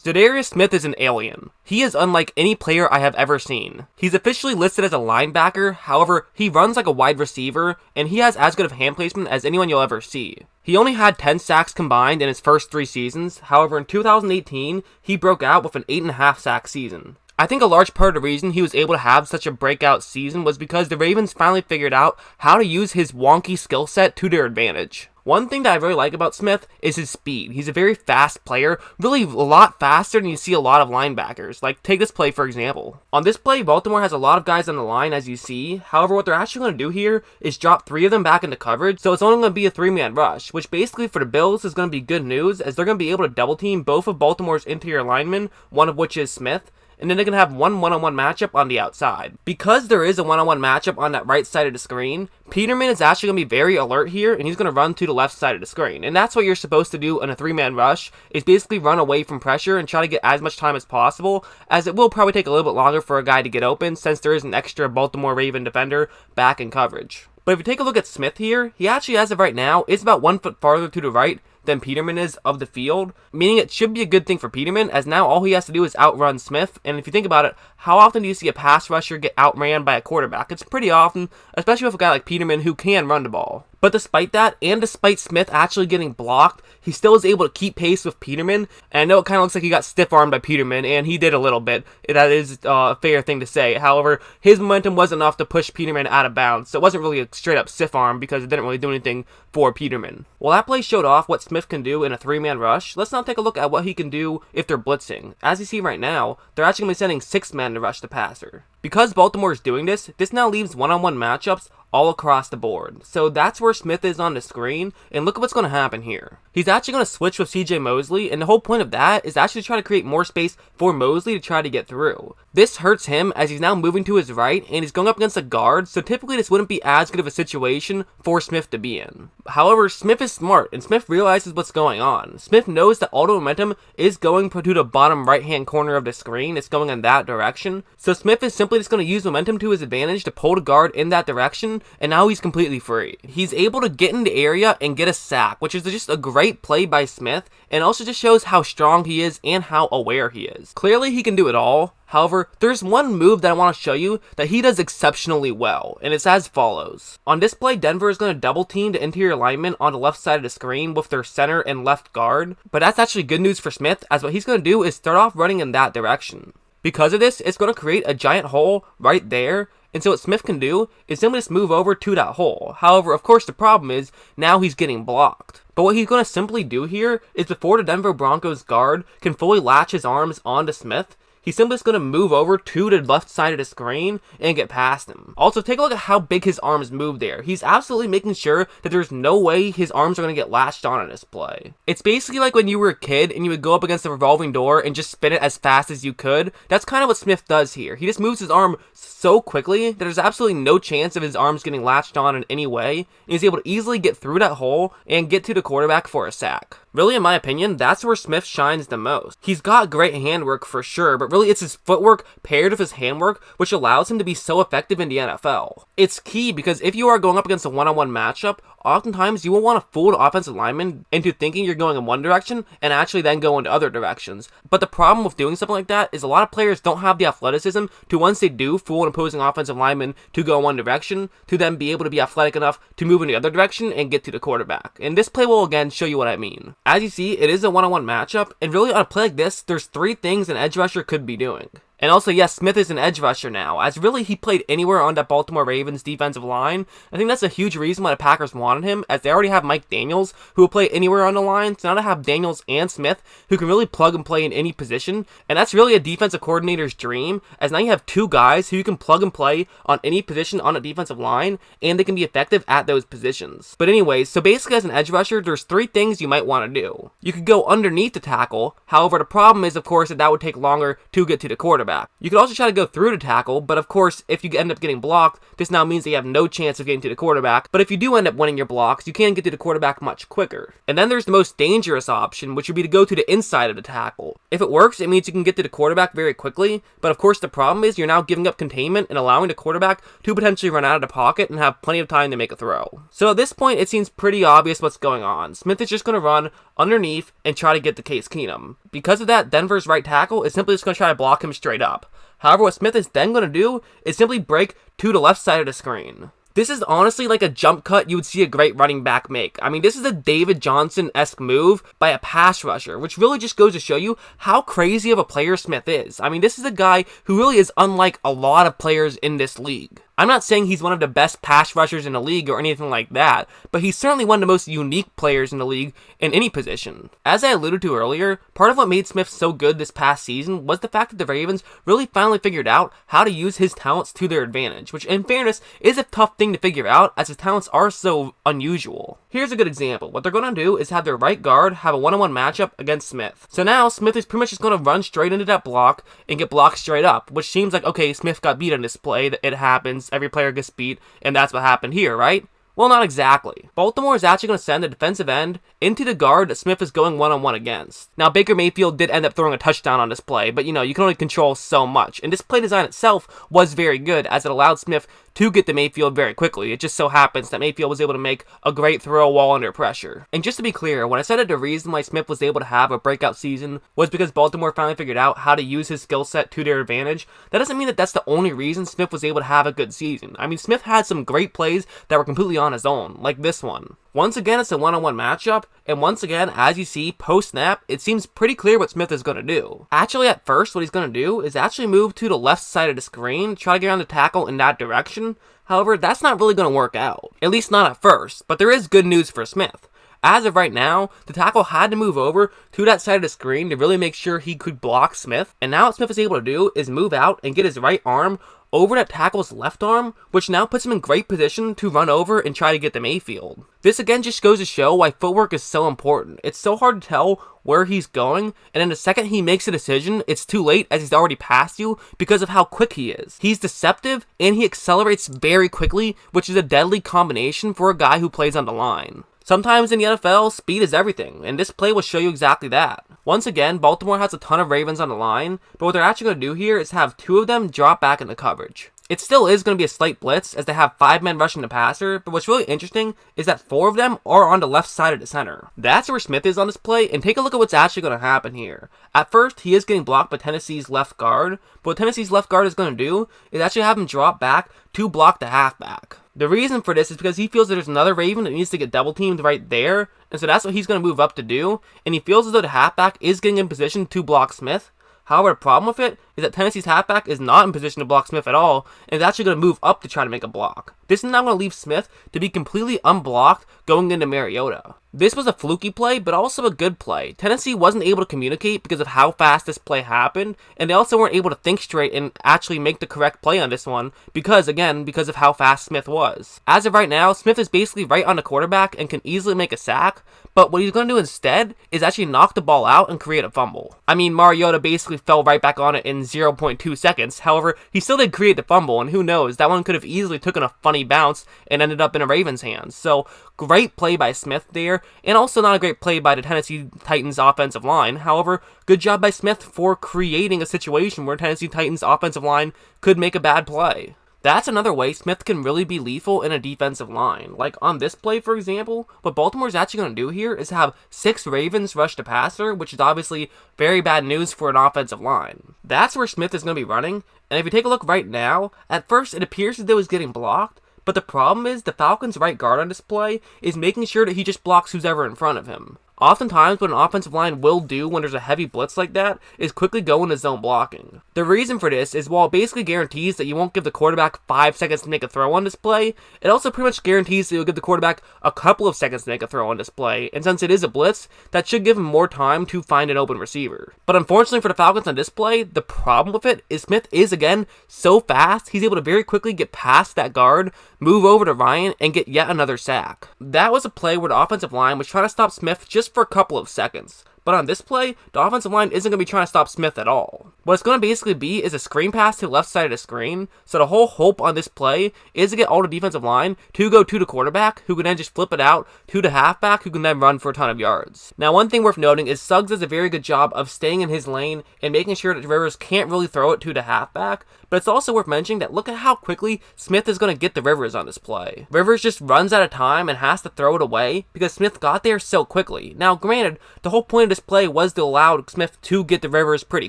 Za'Darious Smith is an alien. He is unlike any player I have ever seen. He's officially listed as a linebacker, however, he runs like a wide receiver, and he has as good of hand placement as anyone you'll ever see. He only had 10 sacks combined in his first 3 seasons, however in 2018, he broke out with an 8.5 sack season. I think a large part of the reason he was able to have such a breakout season was because the Ravens finally figured out how to use his wonky skill set to their advantage. One thing that I really like about Smith is his speed. He's a very fast player, really a lot faster than you see a lot of linebackers. Like, take this play for example. On this play, Baltimore has a lot of guys on the line as you see. However, what they're actually going to do here is drop 3 of them back into coverage, so it's only going to be a 3-man rush, which basically for the Bills is going to be good news as they're going to be able to double team both of Baltimore's interior linemen, one of which is Smith, and then they can have one one-on-one matchup on the outside. Because there is a one-on-one matchup on that right side of the screen, Peterman is actually going to be very alert here, and he's going to run to the left side of the screen. And that's what you're supposed to do in a 3-man rush, is basically run away from pressure and try to get as much time as possible, as it will probably take a little bit longer for a guy to get open, since there is an extra Baltimore Raven defender back in coverage. But if you take a look at Smith here, he actually, as of right now, is about 1 foot farther to the right than Peterman is of the field, meaning it should be a good thing for Peterman, as now all he has to do is outrun Smith. And if you think about it, how often do you see a pass rusher get outran by a quarterback? It's pretty often, especially with a guy like Peterman who can run the ball. But despite that, and despite Smith actually getting blocked, he still is able to keep pace with Peterman. And I know it kind of looks like he got stiff-armed by Peterman, and he did a little bit. That is a fair thing to say. However, his momentum wasn't enough to push Peterman out of bounds, so it wasn't really a straight-up stiff-arm because it didn't really do anything for Peterman. Well, that play showed off what Smith can do in a 3-man rush. Let's now take a look at what he can do if they're blitzing. As you see right now, they're actually going to be sending 6-men to rush the passer. Because Baltimore is doing this now leaves one-on-one matchups all across the board. So that's where Smith is on the screen, and look at what's going to happen here. He's actually going to switch with CJ Mosley, and the whole point of that is actually to try to create more space for Mosley to try to get through. This hurts him as he's now moving to his right, and he's going up against a guard, so typically this wouldn't be as good of a situation for Smith to be in. However, Smith is smart, and Smith realizes what's going on. Smith knows that all the momentum is going to the bottom right-hand corner of the screen. It's going in that direction. So Smith is simply just going to use momentum to his advantage to pull the guard in that direction, and now he's completely free. He's able to get in the area and get a sack, which is just a great play by Smith, and also just shows how strong he is and how aware he is. Clearly, he can do it all. However, there's one move that I want to show you that he does exceptionally well, and it's as follows. On this play, Denver is going to double team the interior lineman on the left side of the screen with their center and left guard, but that's actually good news for Smith, as what he's going to do is start off running in that direction. Because of this, it's going to create a giant hole right there, and so what Smith can do is simply just move over to that hole. However, of course, the problem is now he's getting blocked. But what he's going to simply do here is before the Denver Broncos guard can fully latch his arms onto Smith, he's simply just going to move over to the left side of the screen and get past him. Also, take a look at how big his arms move there. He's absolutely making sure that there's no way his arms are going to get latched on in this play. It's basically like when you were a kid and you would go up against a revolving door and just spin it as fast as you could. That's kind of what Smith does here. He just moves his arm so quickly that there's absolutely no chance of his arms getting latched on in any way, and he's able to easily get through that hole and get to the quarterback for a sack. Really, in my opinion, that's where Smith shines the most. He's got great handwork for sure, but really it's his footwork paired with his handwork which allows him to be so effective in the NFL. It's key because if you are going up against a one-on-one matchup, oftentimes you will want to fool the offensive lineman into thinking you're going in one direction and actually then go into other directions. But the problem with doing something like that is a lot of players don't have the athleticism to, once they do fool an opposing offensive lineman to go in one direction, to then be able to be athletic enough to move in the other direction and get to the quarterback. And this play will again show you what I mean. As you see, it is a one-on-one matchup, and really on a play like this, there's 3 things an edge rusher could be doing. And also, yes, Smith is an edge rusher now, as really he played anywhere on that Baltimore Ravens defensive line. I think that's a huge reason why the Packers wanted him, as they already have Mike Daniels, who will play anywhere on the line, so now to have Daniels and Smith, who can really plug and play in any position, and that's really a defensive coordinator's dream, as now you have 2 guys who you can plug and play on any position on a defensive line, and they can be effective at those positions. But anyways, so basically as an edge rusher, there's 3 things you might want to do. You could go underneath the tackle, however the problem is of course that would take longer to get to the quarterback. You could also try to go through the tackle, but of course, if you end up getting blocked, this now means that you have no chance of getting to the quarterback. But if you do end up winning your blocks, you can get to the quarterback much quicker. And then there's the most dangerous option, which would be to go to the inside of the tackle. If it works, it means you can get to the quarterback very quickly, but of course the problem is you're now giving up containment and allowing the quarterback to potentially run out of the pocket and have plenty of time to make a throw. So at this point, it seems pretty obvious what's going on. Smith is just going to run underneath and try to get to Case Keenum. Because of that, Denver's right tackle is simply just going to try to block him straight up. However, what Smith is then going to do is simply break to the left side of the screen. This is honestly like a jump cut you would see a great running back make. I mean, this is a David Johnson-esque move by a pass rusher, which really just goes to show you how crazy of a player Smith is. I mean, this is a guy who really is unlike a lot of players in this league. I'm not saying he's one of the best pass rushers in the league or anything like that, but he's certainly one of the most unique players in the league in any position. As I alluded to earlier, part of what made Smith so good this past season was the fact that the Ravens really finally figured out how to use his talents to their advantage, which in fairness is a tough thing to figure out as his talents are so unusual. Here's a good example. What they're going to do is have their right guard have a one-on-one matchup against Smith. So now Smith is pretty much just going to run straight into that block and get blocked straight up, which seems like, okay, Smith got beat on this play, it happens. Every player gets beat, and that's what happened here, right? Well, not exactly. Baltimore is actually going to send the defensive end into the guard that Smith is going one-on-one against. Now, Baker Mayfield did end up throwing a touchdown on this play, but you know, you can only control so much. And this play design itself was very good, as it allowed Smith to get to Mayfield very quickly. It just so happens that Mayfield was able to make a great throw while under pressure. And just to be clear, when I said that the reason why Smith was able to have a breakout season was because Baltimore finally figured out how to use his skill set to their advantage, that doesn't mean that that's the only reason Smith was able to have a good season. I mean, Smith had some great plays that were completely on his own, like this one. Once again, it's a one-on-one matchup, and once again, as you see, post-snap, it seems pretty clear what Smith is going to do. Actually, at first, what he's going to do is actually move to the left side of the screen, try to get around the tackle in that direction. However, that's not really going to work out, at least not at first, but there is good news for Smith. As of right now, the tackle had to move over to that side of the screen to really make sure he could block Smith, and now what Smith is able to do is move out and get his right arm over that tackle's left arm, which now puts him in great position to run over and try to get to Mayfield. This again just goes to show why footwork is so important. It's so hard to tell where he's going, and in the second he makes a decision, it's too late as he's already past you because of how quick he is. He's deceptive, and he accelerates very quickly, which is a deadly combination for a guy who plays on the line. Sometimes in the NFL, speed is everything, and this play will show you exactly that. Once again, Baltimore has a ton of Ravens on the line, but what they're actually going to do here is have two of them drop back into coverage. It still is going to be a slight blitz as they have 5 men rushing the passer, but what's really interesting is that 4 of them are on the left side of the center. That's where Smith is on this play, and take a look at what's actually going to happen here. At first, he is getting blocked by Tennessee's left guard, but what Tennessee's left guard is going to do is actually have him drop back to block the halfback. The reason for this is because he feels that there's another Raven that needs to get double teamed right there, and so that's what he's going to move up to do, and he feels as though the halfback is getting in position to block Smith. However, the problem with it is that Tennessee's halfback is not in position to block Smith at all, and is actually going to move up to try to make a block. This is now going to leave Smith to be completely unblocked going into Mariota. This was a fluky play, but also a good play. Tennessee wasn't able to communicate because of how fast this play happened, and they also weren't able to think straight and actually make the correct play on this one because of how fast Smith was. As of right now, Smith is basically right on the quarterback and can easily make a sack, but what he's going to do instead is actually knock the ball out and create a fumble. I mean, Mariota basically fell right back on it in 0.2 seconds. However, he still did create the fumble, and who knows, that one could have easily taken a funny bounce and ended up in a Ravens' hands. So, great play by Smith there, and also not a great play by the Tennessee Titans offensive line. However, good job by Smith for creating a situation where Tennessee Titans offensive line could make a bad play. That's another way Smith can really be lethal in a defensive line. Like on this play, for example, what Baltimore's actually going to do here is have 6 Ravens rush the passer, which is obviously very bad news for an offensive line. That's where Smith is going to be running, and if you take a look right now, at first it appears as though he's getting blocked, but the problem is the Falcons' right guard on this play is making sure that he just blocks who's ever in front of him. Oftentimes, what an offensive line will do when there's a heavy blitz like that is quickly go into zone blocking. The reason for this is while it basically guarantees that you won't give the quarterback 5 seconds to make a throw on this play, it also pretty much guarantees that you'll give the quarterback a couple of seconds to make a throw on this play, and since it is a blitz, that should give him more time to find an open receiver. But unfortunately for the Falcons on this play, the problem with it is Smith is, again, so fast, he's able to very quickly get past that guard, move over to Ryan, and get yet another sack. That was a play where the offensive line was trying to stop Smith just for a couple of seconds. but on this play, the offensive line isn't going to be trying to stop Smith at all. What it's going to basically be is a screen pass to the left side of the screen, so the whole hope on this play is to get all the defensive line to go to the quarterback, who can then just flip it out to the halfback, who can then run for a ton of yards. Now, one thing worth noting is Suggs does a very good job of staying in his lane and making sure that Rivers can't really throw it to the halfback, but it's also worth mentioning that look at how quickly Smith is going to get the Rivers on this play. Rivers just runs out of time and has to throw it away because Smith got there so quickly. Now, granted, the whole point of this play was to allow Smith to get the Rivers pretty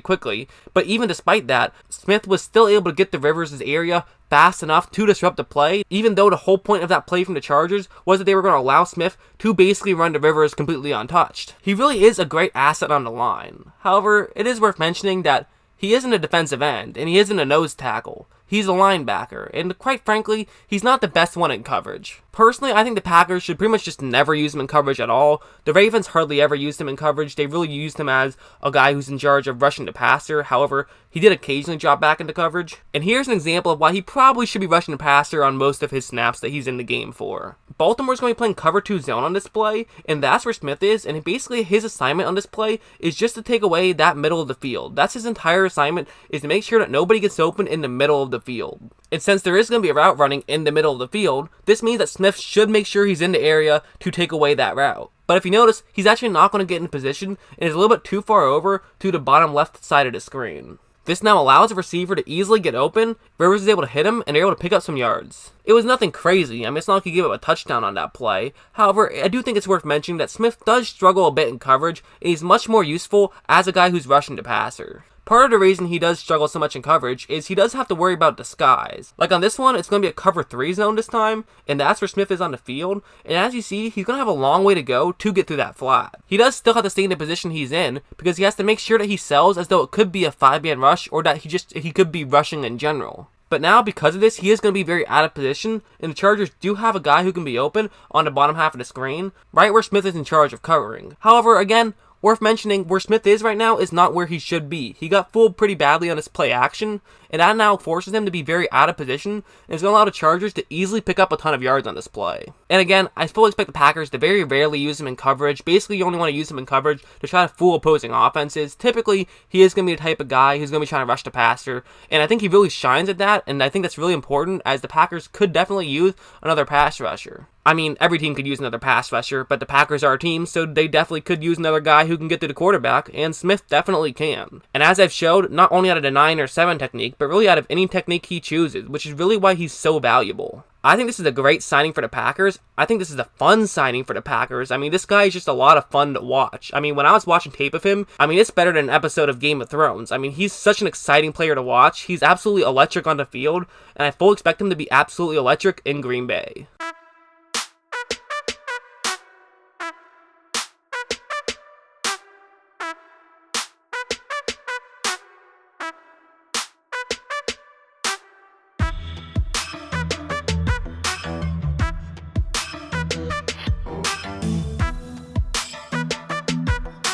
quickly, but even despite that, Smith was still able to get the Rivers' area fast enough to disrupt the play, even though the whole point of that play from the Chargers was that they were going to allow Smith to basically run the Rivers completely untouched. He really is a great asset on the line. However, it is worth mentioning that he isn't a defensive end, and he isn't a nose tackle. He's a linebacker, and quite frankly, he's not the best one in coverage. Personally, I think the Packers should pretty much just never use him in coverage at all. The Ravens hardly ever used him in coverage. They really used him as a guy who's in charge of rushing the passer. However, he did occasionally drop back into coverage. And here's an example of why he probably should be rushing the passer on most of his snaps that he's in the game for. Baltimore's going to be playing cover 2 zone on this play, and that's where Smith is, and basically his assignment on this play is just to take away that middle of the field. That's his entire assignment, is to make sure that nobody gets open in the middle of the field. And since there is going to be a route running in the middle of the field, this means that Smith should make sure he's in the area to take away that route. But if you notice, he's actually not going to get in position and is a little bit too far over to the bottom left side of the screen. This now allows the receiver to easily get open. Rivers is able to hit him, and they're able to pick up some yards. It was nothing crazy. I mean, it's not like he gave up a touchdown on that play. However, I do think it's worth mentioning that Smith does struggle a bit in coverage, and he's much more useful as a guy who's rushing the passer. Part of the reason he does struggle so much in coverage is he does have to worry about disguise. Like on this one, it's going to be a cover 3 zone this time, and that's where Smith is on the field. And as you see, he's going to have a long way to go to get through that flat. He does still have to stay in the position he's in because he has to make sure that he sells as though it could be a 5-man rush or that he could be rushing in general. But now, because of this, he is going to be very out of position, and the Chargers do have a guy who can be open on the bottom half of the screen, right where Smith is in charge of covering. However, again, worth mentioning, where Smith is right now is not where he should be. He got fooled pretty badly on his play action, and that now forces him to be very out of position, and is going to allow the Chargers to easily pick up a ton of yards on this play. And again, I fully expect the Packers to very rarely use him in coverage. Basically, you only want to use him in coverage to try to fool opposing offenses. Typically, he is going to be the type of guy who's going to be trying to rush the passer, and I think he really shines at that, and I think that's really important, as the Packers could definitely use another pass rusher. I mean, every team could use another pass rusher, but the Packers are a team, so they definitely could use another guy who can get to the quarterback, and Smith definitely can. And as I've showed, not only out of the 9 or 7 technique, but really out of any technique he chooses, which is really why he's so valuable. I think this is a great signing for the Packers. I think this is a fun signing for the Packers. I mean, this guy is just a lot of fun to watch. I mean, when I was watching tape of him, I mean, it's better than an episode of Game of Thrones. I mean, he's such an exciting player to watch. He's absolutely electric on the field, and I fully expect him to be absolutely electric in Green Bay.